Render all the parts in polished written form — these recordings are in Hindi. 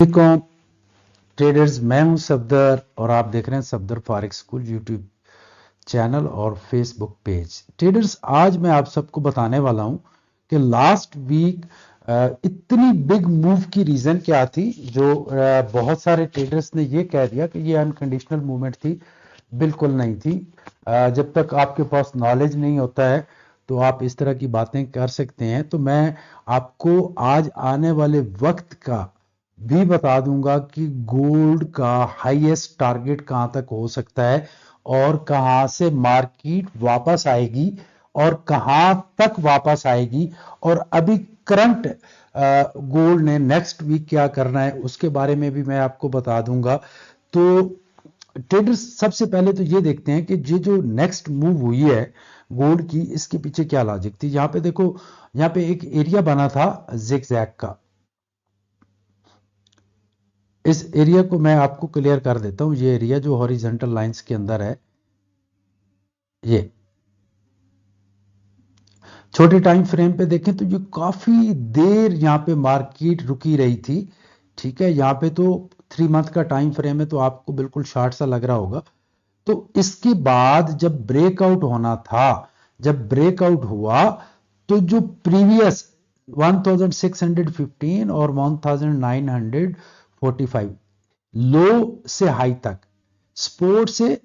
वालेकुम ट्रेडर्स, मैं हूं सफदर और आप देख रहे हैं Safdar forex school YouTube channel और फेसबुक पेज। ट्रेडर्स, आज मैं आप सबको बताने वाला हूं कि लास्ट वीक इतनी बिग मूव की रीजन क्या थी। जो बहुत सारे ट्रेडर्स ने ये कह दिया कि ये अनकंडीशनल मूवमेंट थी। बिल्कुल नहीं थी। जब तक आपके पास नॉलेज नहीं होता है तो आप इस तरह की बातें कर सकते हैं। तो मैं आपको आज आने वाले वक्त का भी बता दूंगा कि गोल्ड का हाईएस्ट टारगेट कहां तक हो सकता है और कहां से मार्केट वापस आएगी और कहां तक वापस आएगी, और अभी करंट गोल्ड ने नेक्स्ट वीक क्या करना है उसके बारे में भी मैं आपको बता दूंगा। तो ट्रेडर्स, सबसे पहले तो ये देखते हैं कि ये जो नेक्स्ट मूव हुई है गोल्ड की, इसके पीछे क्या लॉजिक थी। यहां पे देखो, यहां पे एक एरिया बना था जिगजैग का। इस एरिया को मैं आपको क्लियर कर देता हूं। ये एरिया जो हॉरिजॉन्टल लाइंस के अंदर है, ये छोटे टाइम फ्रेम पे देखें तो ये काफी देर यहां पे मार्केट रुकी रही थी। ठीक है, यहां पे तो 3 मंथ का टाइम फ्रेम है तो आपको बिल्कुल शॉर्ट सा लग रहा होगा। तो इसके बाद जब ब्रेकआउट होना था, जब ब्रेकआउट हुआ, तो जो प्रीवियस 1615 और 1945 लो से हाई तक, सपोर्ट से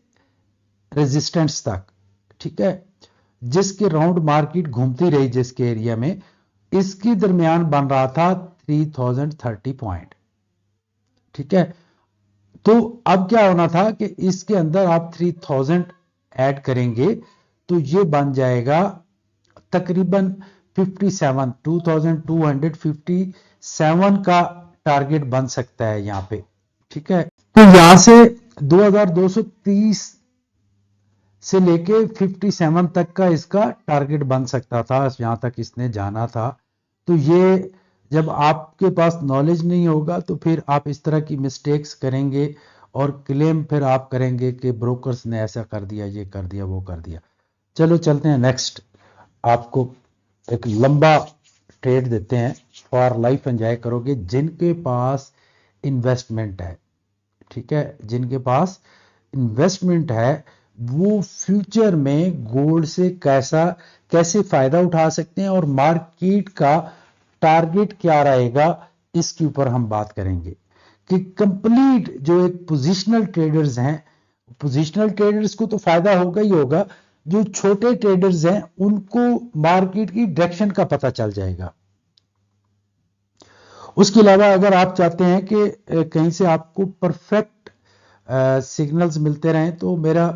रेजिस्टेंस तक, ठीक है, जिसके राउंड मार्केट घूमती रही, जिसके एरिया में, इसके दरमियान बन रहा था 3030 पॉइंट। ठीक है, तो अब क्या होना था कि इसके अंदर आप 3000 ऐड करेंगे तो ये बन जाएगा तकरीबन 57, 2257 का टारगेट बन सकता है यहां पे। ठीक है, तो यहां से 2230 से लेके 57 तक का इसका टारगेट बन सकता था, यहां तक इसने जाना था। तो ये जब आपके पास नॉलेज नहीं होगा तो फिर आप इस तरह की मिस्टेक्स करेंगे और क्लेम फिर आप करेंगे कि ब्रोकर्स ने ऐसा कर दिया, ये कर दिया, वो कर दिया। चलो चलते हैं नेक्स्ट। आपको एक लंबा ट्रेड देते हैं, फॉर लाइफ एंजॉय करोगे जिनके पास इन्वेस्टमेंट है। ठीक है, जिनके पास इन्वेस्टमेंट है वो फ्यूचर में गोल्ड से कैसे फायदा उठा सकते हैं और मार्केट का टारगेट क्या रहेगा, इसके ऊपर हम बात करेंगे। कि कंप्लीट जो एक पोजिशनल ट्रेडर्स हैं, पोजिशनल ट्रेडर्स को तो फायदा होगा ही होगा, जो छोटे ट्रेडर्स हैं उनको मार्केट की डायरेक्शन का पता चल जाएगा। उसके अलावा अगर आप चाहते हैं कि कहीं से आपको परफेक्ट सिग्नल्स मिलते रहें तो मेरा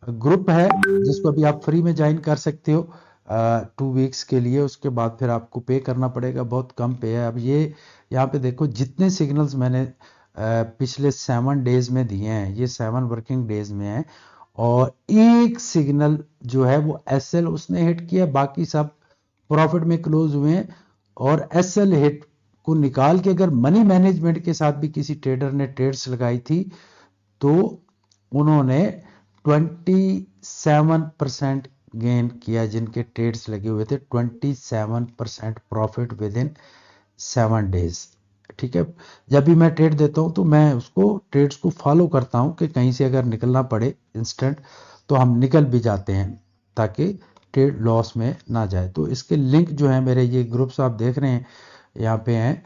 ग्रुप है जिसको अभी आप फ्री में ज्वाइन कर सकते हो 2 वीक्स के लिए। उसके बाद फिर आपको पे करना पड़ेगा, बहुत कम पे है। अब ये यहाँ पे देखो जितने सिग्नल्स मैंने पिछले 7 डेज में दिए हैं, ये 7 वर्किंग डेज में है, और एक सिग्नल जो है वो एसएल उसने हिट किया, बाकी सब प्रॉफिट में क्लोज हुए हैं। और एसएल हिट को निकाल के अगर मनी मैनेजमेंट के साथ भी किसी ट्रेडर ने ट्रेड्स लगाई थी तो उन्होंने 27% गेन किया। जिनके ट्रेड्स लगे हुए थे 27% प्रॉफिट विद इन 7 डेज। ठीक है, जब भी मैं ट्रेड देता हूं तो मैं उसको ट्रेड्स को फॉलो करता हूं कि कहीं से अगर निकलना पड़े इंस्टेंट तो हम निकल भी जाते हैं ताकि ट्रेड लॉस में ना जाए। तो इसके लिंक जो है मेरे ये ग्रुप्स आप देख रहे हैं यहाँ पे हैं।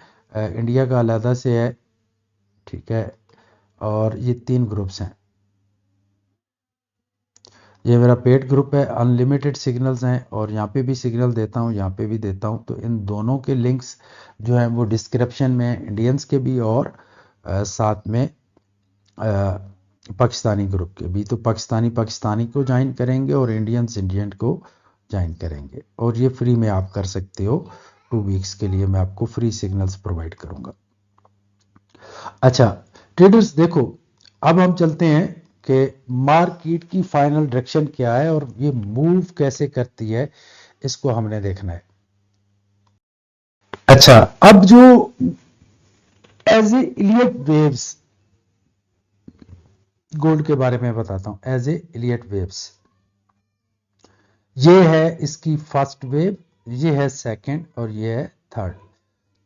इंडिया का अलहदा से है, ठीक है, और ये 3 ग्रुप्स हैं। ये मेरा पेड ग्रुप है, अनलिमिटेड सिग्नल्स हैं, और यहाँ पे भी सिग्नल देता हूँ, यहाँ पे भी देता हूँ। तो इन दोनों के लिंक्स जो हैं वो डिस्क्रिप्शन में, इंडियंस के भी और साथ में पाकिस्तानी ग्रुप के भी। तो पाकिस्तानी को ज्वाइन करेंगे और इंडियन को ज्वाइन करेंगे, और ये फ्री में आप कर सकते हो। 2 वीक्स के लिए मैं आपको फ्री सिग्नल्स प्रोवाइड करूंगा। अच्छा ट्रेडर्स, देखो अब हम चलते हैं कि मार्केट की फाइनल डायरेक्शन क्या है और ये मूव कैसे करती है, इसको हमने देखना है। अच्छा, अब जो as a Elliott waves, gold के बारे में बताता हूं। एज ए इलियट वेव्स, ये है इसकी फर्स्ट वेव, ये है सेकंड और ये है थर्ड।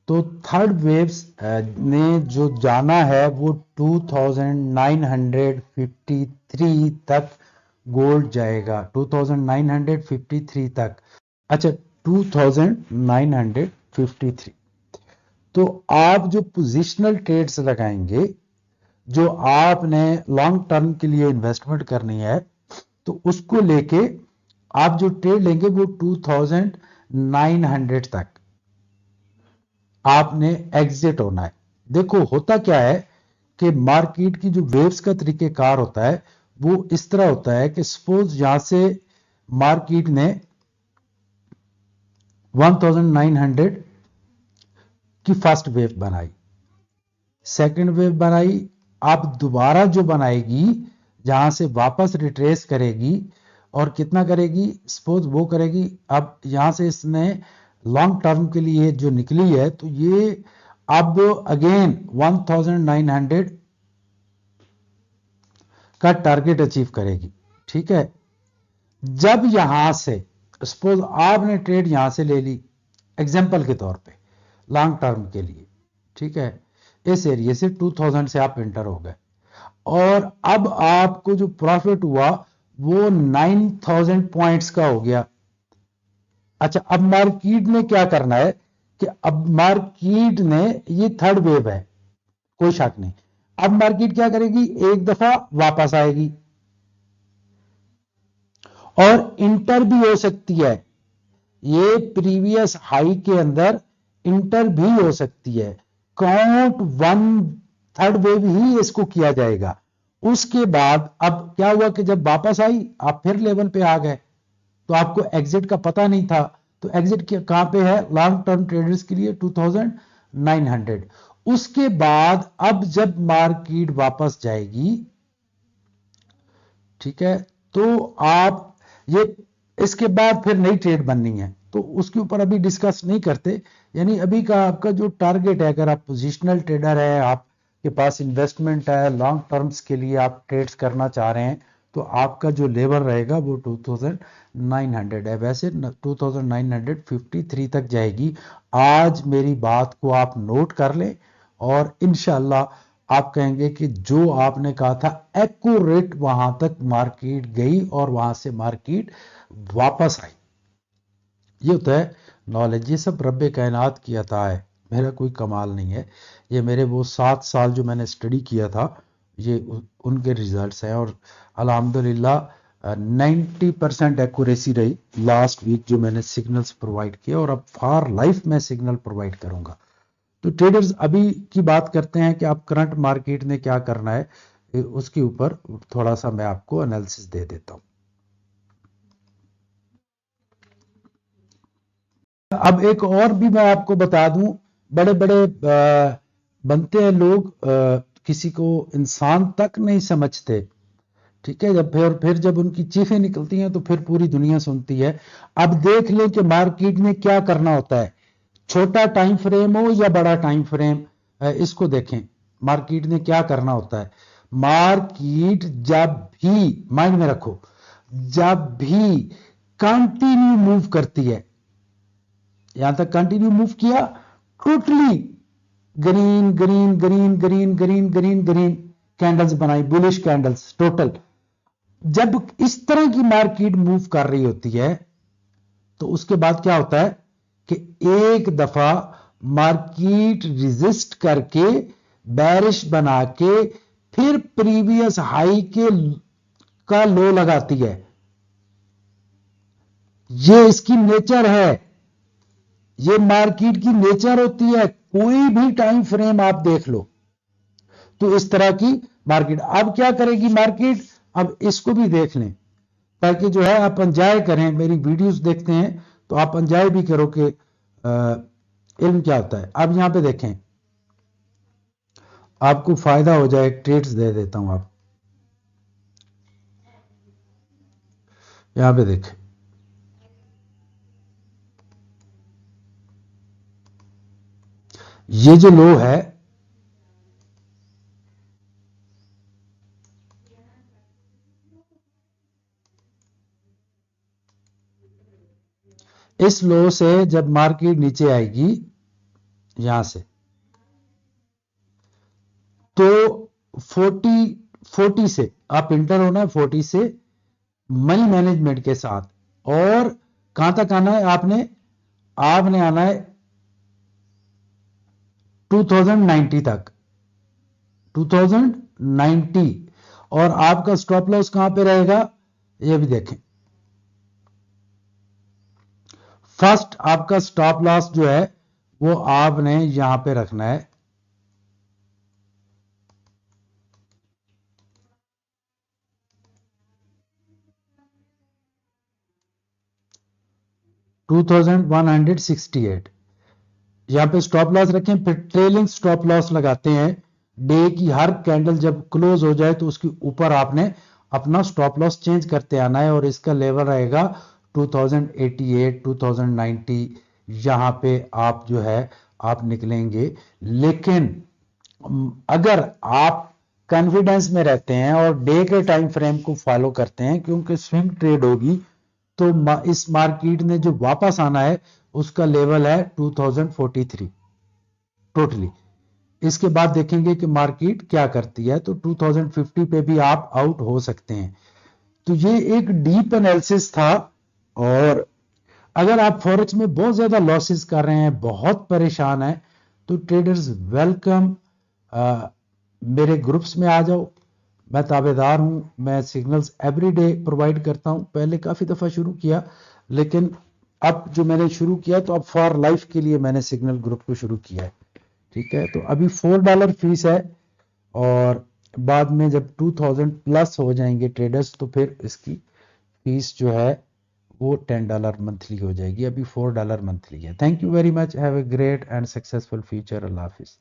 तो थर्ड वेव्स ने जो जाना है वो 2953 तक गोल्ड जाएगा, 2953 तक। अच्छा, 2953। तो आप जो पोजिशनल ट्रेड्स लगाएंगे, जो आपने लॉन्ग टर्म के लिए इन्वेस्टमेंट करनी है, तो उसको लेके आप जो ट्रेड लेंगे वो 2900 तक आपने एग्जिट होना है। देखो होता क्या है कि मार्केट की जो वेव्स का तरीकेकार होता है वो इस तरह होता है कि सपोज यहां से मार्केट ने 1900 की फर्स्ट वेव बनाई, सेकंड वेव बनाई, आप दोबारा जो बनाएगी जहां से वापस रिट्रेस करेगी और कितना करेगी, सपोज वो करेगी, अब यहां से इसने लॉन्ग टर्म के लिए जो निकली है तो ये अब अगेन 1900 का टारगेट अचीव करेगी। ठीक है, जब यहां से सपोज आपने ट्रेड यहां से ले ली एग्जांपल के तौर पे लॉन्ग टर्म के लिए, ठीक है, इस एरिया से 2000 से आप एंटर हो गए और अब आपको जो प्रॉफिट हुआ वो 9000 पॉइंट्स का हो गया। अच्छा, अब मार्केट ने क्या करना है कि अब मार्केट ने, ये थर्ड वेव है कोई शक नहीं, अब मार्केट क्या करेगी, एक दफा वापस आएगी और इंटर भी हो सकती है, ये प्रीवियस हाई के अंदर इंटर भी हो सकती है। काउंट वन थर्ड वेव ही इसको किया जाएगा। उसके बाद अब क्या हुआ कि जब वापस आई आप फिर लेवल पे आ गए, तो आपको एग्जिट का पता नहीं था, तो एग्जिट कहां पे है, लॉन्ग टर्म ट्रेडर्स के लिए 2900। उसके बाद अब जब मार्केट वापस जाएगी, ठीक है, तो आप ये इसके बाद फिर नई ट्रेड बननी है, तो उसके ऊपर अभी डिस्कस नहीं करते। यानी अभी का आपका जो टारगेट है, अगर आप पोजिशनल ट्रेडर है, आपके पास इन्वेस्टमेंट है, लॉन्ग टर्म्स के लिए आप ट्रेड्स करना चाह रहे हैं, तो आपका जो लेवल रहेगा वो 2900 है। वैसे 2953 तक जाएगी। आज मेरी बात को आप नोट कर लें और इंशाल्लाह आप कहेंगे कि जो आपने कहा था एक्यूरेट वहां तक मार्केट गई और वहां से मार्केट वापस आई। ये होता है नॉलेज, ये सब रब्बे कायनात की अता है, मेरा कोई कमाल नहीं है। ये मेरे वो 7 साल जो मैंने स्टडी किया था, ये उनके रिजल्ट्स हैं और अल्हम्दुलिल्लाह 90% एक्यूरेसी रही लास्ट वीक जो मैंने सिग्नल्स प्रोवाइड किए, और अब फॉर लाइफ में सिग्नल प्रोवाइड करूंगा। तो ट्रेडर्स अभी की बात करते हैं कि आप करंट मार्केट ने क्या करना है, उसके ऊपर थोड़ा सा मैं आपको एनालिसिस दे देता हूं। अब एक और भी मैं आपको बता दूं, बड़े बड़े बनते हैं लोग, किसी को इंसान तक नहीं समझते। ठीक है, जब फिर जब उनकी चीखें निकलती हैं तो फिर पूरी दुनिया सुनती है। अब देख लें कि मार्केट में क्या करना होता है, छोटा टाइम फ्रेम हो या बड़ा टाइम फ्रेम, इसको देखें मार्केट ने क्या करना होता है। मार्केट जब भी, माइंड में रखो, जब भी कंटिन्यू मूव करती है, यहां तक कंटिन्यू मूव किया, totally green green green green green green green candles बनाई, बुलिश कैंडल्स टोटल। जब इस तरह की मार्केट मूव कर रही होती है तो उसके बाद क्या होता है कि एक दफा मार्केट रेजिस्ट करके बैरिश बना के फिर प्रीवियस हाई के का लो लगाती है। ये इसकी नेचर है, ये मार्केट की नेचर होती है। कोई भी टाइम फ्रेम आप देख लो तो इस तरह की मार्केट अब क्या करेगी मार्केट, अब इसको भी देख लें ताकि जो है आप एंजॉय करें, मेरी वीडियोस देखते हैं तो आप एंजॉय भी करो कि इल्म क्या होता है। अब यहां पे देखें, आपको फायदा हो जाए, ट्रेड्स दे देता हूं। आप यहां पे देखें, ये जो लो है, इस लो से जब मार्केट नीचे आएगी, यहां से तो 40 से आप इंटर होना है, 40 से मनी मैनेजमेंट के साथ। और कहां तक आना है आपने आपने आना है 2090 तक, 2090। और आपका स्टॉप लॉस कहां पे रहेगा ये भी देखें। फर्स्ट आपका स्टॉप लॉस जो है वो आपने यहां पे रखना है 2168। यहां पे स्टॉप लॉस रखें, फिर ट्रेलिंग स्टॉप लॉस लगाते हैं। डे की हर कैंडल जब क्लोज हो जाए तो उसके ऊपर आपने अपना स्टॉप लॉस चेंज करते आना है, और इसका लेवल रहेगा 2088, 2090। यहां पे आप जो है आप निकलेंगे। लेकिन अगर आप कॉन्फिडेंस में रहते हैं और डे के टाइम फ्रेम को फॉलो करते हैं, क्योंकि स्विंग ट्रेड होगी, तो इस मार्केट ने जो वापस आना है उसका लेवल है 2043 टोटली। इसके बाद देखेंगे कि मार्केट क्या करती है, तो 2050 पे भी आप आउट हो सकते हैं। तो ये एक डीप एनालिसिस था। और अगर आप फॉरेक्स में बहुत ज्यादा लॉसेस कर रहे हैं, बहुत परेशान हैं, तो ट्रेडर्स वेलकम, मेरे ग्रुप्स में आ जाओ। मैं ताबेदार हूं, मैं सिग्नल्स एवरीडे प्रोवाइड करता हूं। पहले काफी दफा शुरू किया, लेकिन अब जो मैंने शुरू किया तो अब फॉर लाइफ के लिए मैंने सिग्नल ग्रुप को शुरू किया है। ठीक है, तो अभी $4 फीस है, और बाद में जब 2000 प्लस हो जाएंगे ट्रेडर्स तो फिर इसकी फीस जो है वो $10 मंथली हो जाएगी। अभी $4 मंथली है। Thank you very much, have a great and successful future. Allah Hafiz.